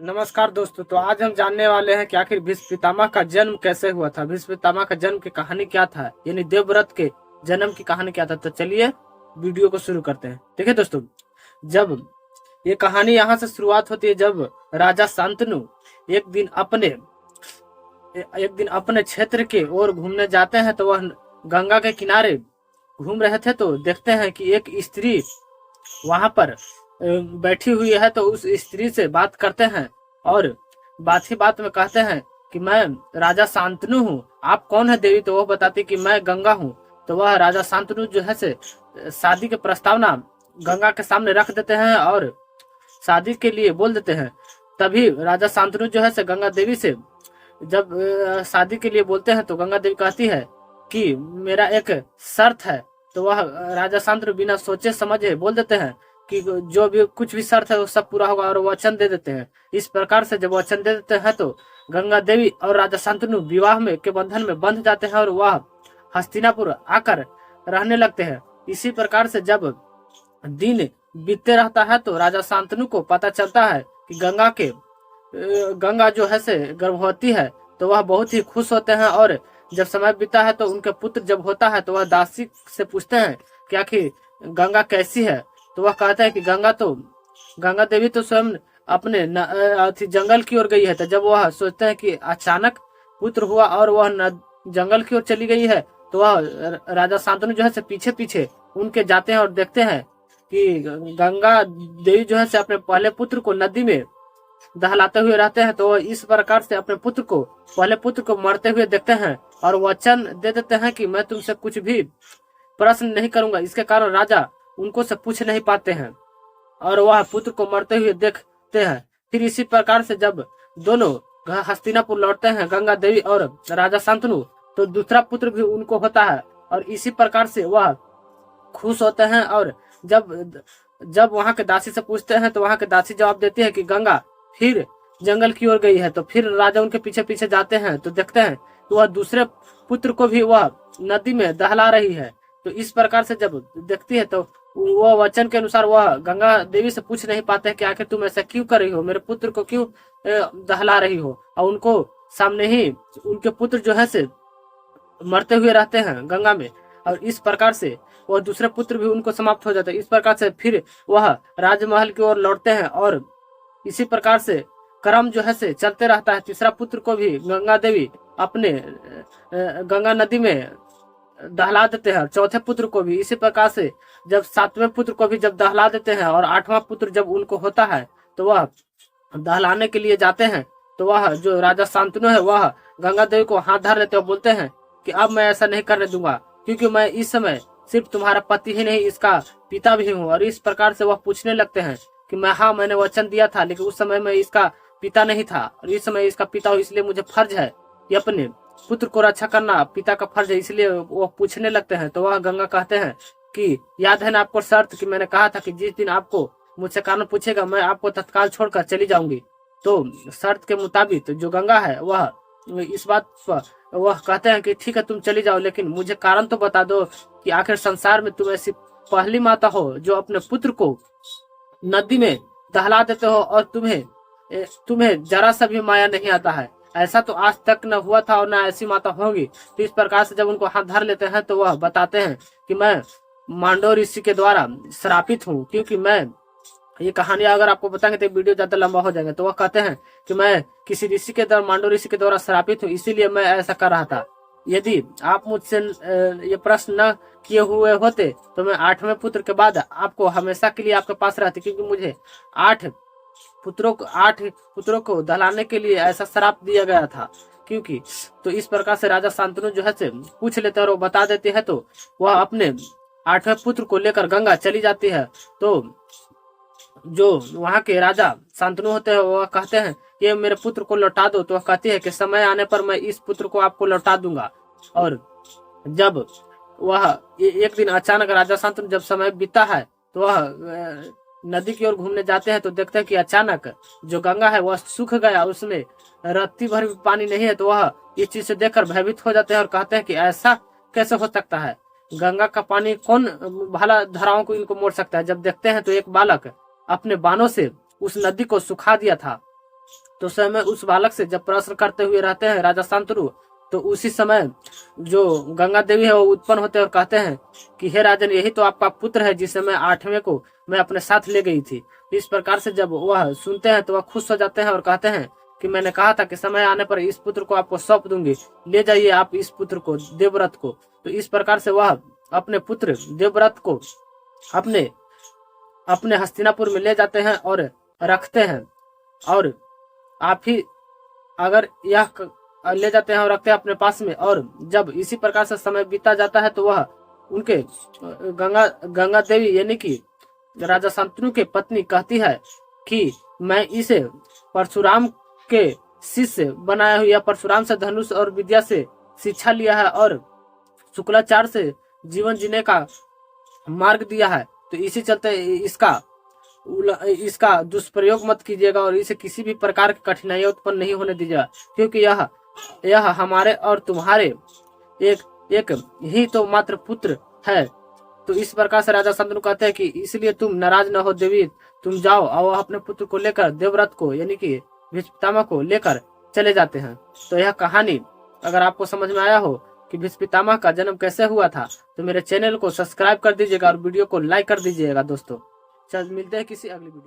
नमस्कार दोस्तों। तो आज हम जानने वाले हैं कि आखिर भीष्म पितामह का जन्म कैसे हुआ था। भीष्म पितामह का जन्म की कहानी क्या था, यानी देवव्रत के जन्म की कहानी क्या था। तो चलिए वीडियो को शुरू करते हैं। देखिए दोस्तों, जब ये कहानी यहाँ से शुरुआत होती है, जब राजा शांतनु एक दिन अपने क्षेत्र के ओर घूमने जाते हैं, तो वह गंगा के किनारे घूम रहे थे। तो देखते हैं कि एक स्त्री वहां पर बैठी हुई है। तो उस स्त्री से बात करते हैं और बात ही बात में कहते हैं कि मैं राजा शांतनु हूँ, आप कौन है देवी। तो वह बताती कि मैं गंगा हूँ। तो वह राजा शांतनु जो है से शादी के प्रस्तावना गंगा के सामने रख देते हैं और शादी के लिए बोल देते हैं। तभी राजा शांतनु जो है से गंगा देवी से जब शादी के लिए बोलते हैं, तो गंगा देवी कहती है कि मेरा एक शर्त है। तो वह राजा शांतनु बिना सोचे समझे बोल देते हैं कि जो भी कुछ भी शर्त है वो सब पूरा होगा, और वचन दे देते हैं। इस प्रकार से जब वचन दे देते हैं, तो गंगा देवी और राजा शांतनु विवाह में के बंधन में बंध जाते हैं और वह हस्तिनापुर आकर रहने लगते हैं। इसी प्रकार से जब दिन बीतते रहता है, तो राजा शांतनु को पता चलता है कि गंगा जो है से गर्भवती है। तो वह बहुत ही खुश होते हैं, और जब समय बीता है तो उनके पुत्र जब होता है, तो वह दासी से पूछते हैं कि आखिर गंगा कैसी है। तो वह कहता है कि गंगा देवी तो स्वयं अपने जंगल की ओर गई है। तो जब वह सोचते हैं कि अचानक पुत्र हुआ और वह जंगल की ओर चली गई है, तो वह राजा शांतनु जो है से पीछे पीछे उनके जाते हैं और देखते हैं कि गंगा देवी जो है से अपने पहले पुत्र को नदी में दहलाते हुए रहते हैं। तो इस प्रकार से अपने पहले पुत्र को मरते हुए देखते हैं और वचन दे देते हैं कि मैं तुमसे कुछ भी प्रश्न नहीं करूंगा। इसके कारण राजा उनको से पूछ नहीं पाते हैं और वह पुत्र को मरते हुए देखते हैं। फिर इसी प्रकार से जब दोनों हस्तिनापुर लौटते हैं, गंगा देवी और राजा शांतनु, तो दूसरा पुत्र भी उनको होता है और इसी प्रकार से वह खुश होते हैं। और जब वहां के दासी से पूछते हैं, तो वहां के दासी जवाब देती है कि गंगा फिर जंगल की ओर गई है। तो फिर राजा उनके पीछे पीछे जाते हैं, तो देखते हैं कि वह दूसरे पुत्र को भी वह नदी में दहला रही है। तो इस प्रकार से जब देखती है, तो वह वचन के अनुसार वह गंगा देवी से पूछ नहीं पाते हैं कि आखिर तुम ऐसा क्यों कर रही हो, मेरे पुत्र को क्यों दहला रही हो। और उनको सामने ही उनके पुत्र जो है से मरते हुए रहते हैं गंगा में, और इस प्रकार से वह दूसरे पुत्र भी उनको समाप्त हो जाते हैं। इस प्रकार से फिर वह राजमहल की ओर लौटते हैं और इसी प्रकार से क्रम जो है से चलते रहता है। तीसरा पुत्र को भी गंगा देवी अपने गंगा नदी में दहला देते हैं, चौथे पुत्र को भी इसी प्रकार से जब सातवें पुत्र को भी जब दहला देते हैं और आठवां पुत्र जब उनको होता है, तो वह दहलाने के लिए जाते हैं। तो वह जो राजा शांतनु है वह गंगा देवी को हाथ धर लेते और बोलते हैं कि अब मैं ऐसा नहीं करने दूंगा, क्योंकि मैं इस समय सिर्फ तुम्हारा पति ही नहीं, इसका पिता भी हूँ। और इस प्रकार से वह पूछने लगते हैं कि मैंने वचन दिया था, लेकिन उस समय मैं इसका पिता नहीं था और इस समय इसका पिता हूँ, इसलिए मुझे फर्ज है कि अपने पुत्र को रक्षा करना पिता का फर्ज है। इसलिए वो पूछने लगते हैं। तो वह गंगा कहते हैं कि याद है ना आपको शर्त कि मैंने कहा था कि जिस दिन आपको मुझसे कारण पूछेगा मैं आपको तत्काल छोड़कर चली जाऊंगी। तो शर्त के मुताबिक जो गंगा है वह इस बात पर वह कहते हैं कि ठीक है तुम चली जाओ, लेकिन मुझे कारण तो बता दो कि आखिर संसार में तुम ऐसी पहली माता हो जो अपने पुत्र को नदी में दहला देते हो और तुम्हें जरा सा भी माया नहीं आता है। ऐसा तो आज तक न हुआ था और न ऐसी माता होगी। तो इस प्रकार से जब उनको हाथ धर लेते हैं, तो वह बताते हैं कि मैं मांडव ऋषि के द्वारा श्रापित हूँ, क्योंकि मैं ये कहानी अगर आपको बताएंगे तो वीडियो ज्यादा लंबा हो जाएगा। तो वह कहते हैं कि मैं किसी ऋषि के द्वारा मांडव ऋषि के द्वारा श्रापित हूँ, इसीलिए मैं ऐसा कर रहा था। यदि आप मुझसे ये प्रश्न न किए हुए होते तो मैं आठवें पुत्र के बाद आपको हमेशा के लिए आपके पास रहती, क्योंकि मुझे आठ पुत्रों को दहलाने के लिए ऐसा श्राप दिया गया था। क्योंकि तो इस प्रकार से राजा शांतनु जो है से पूछ लेते हैं और वो बता देते हैं। तो वह अपने आठवें पुत्र को लेकर गंगा चली जाती है। तो जो वहां के राजा शांतनु होते हैं वह कहते हैं ये मेरे पुत्र को लौटा दो। तो वह कहती है कि समय आने पर मैं इस पुत्र को आपको लौटा दूंगा। और जब वह एक दिन अचानक राजा शांतनु जब समय बीता है, तो वह नदी की ओर घूमने जाते हैं। तो देखते हैं कि अचानक जो गंगा है वह सूख गया, उसमें रत्ती भर भी पानी नहीं है। तो वह इस चीज से देखकर भयभीत हो जाते हैं और कहते हैं कि ऐसा कैसे हो सकता है, गंगा का पानी कौन भला धाराओं को इनको मोड़ सकता है। जब देखते हैं तो एक बालक अपने बाणों से उस नदी को सुखा दिया था। तो समय उस बालक से जब प्रश्न करते हुए रहते हैं राजा शांतनु, तो उसी समय जो गंगा देवी है वो उत्पन्न होते हैं और कहते हैं कि हे राजन, यही तो आपका पुत्र है जिसे मैं 8वें को मैं अपने साथ ले गई थी। इस प्रकार से जब वह सुनते हैं तो वह खुश हो जाते हैं और कहते हैं कि मैंने कहा था कि समय आने पर इस पुत्र को आपको सौंप दूंगी, ले जाइए आप इस पुत्र को, देवव्रत को। तो इस प्रकार से वह अपने पुत्र देवव्रत को अपने अपने हस्तिनापुर में ले जाते हैं और रखते हैं। और आप ही अगर यह ले जाते हैं और रखते हैं अपने पास में। और जब इसी प्रकार से समय बीता जाता है तो वह उनके गंगा देवी यानी कि राजा शांतनु के पत्नी कहती है कि मैं इसे परशुराम के शिष्य बनाया हुआ, परशुराम से धनुष और विद्या से शिक्षा लिया है और शुक्लाचार्य से जीवन जीने का मार्ग दिया है। तो इसी चलते इसका दुष्प्रयोग मत कीजिएगा और इसे किसी भी प्रकार की कठिनाइयां उत्पन्न नहीं होने दीजिएगा, क्योंकि यह हमारे और तुम्हारे एक ही तो मात्र पुत्र है। तो इस प्रकार से राजा शांतनु कहते हैं कि इसलिए तुम नाराज न हो देवी, तुम जाओ। और वह अपने पुत्र को लेकर देवव्रत को यानी कि भीष्म पितामह को लेकर चले जाते हैं। तो यह कहानी अगर आपको समझ में आया हो कि भीष्म पितामह का जन्म कैसे हुआ था, तो मेरे चैनल को सब्सक्राइब कर दीजिएगा और वीडियो को लाइक कर दीजिएगा दोस्तों। चल मिलते हैं किसी अगली वीडियो।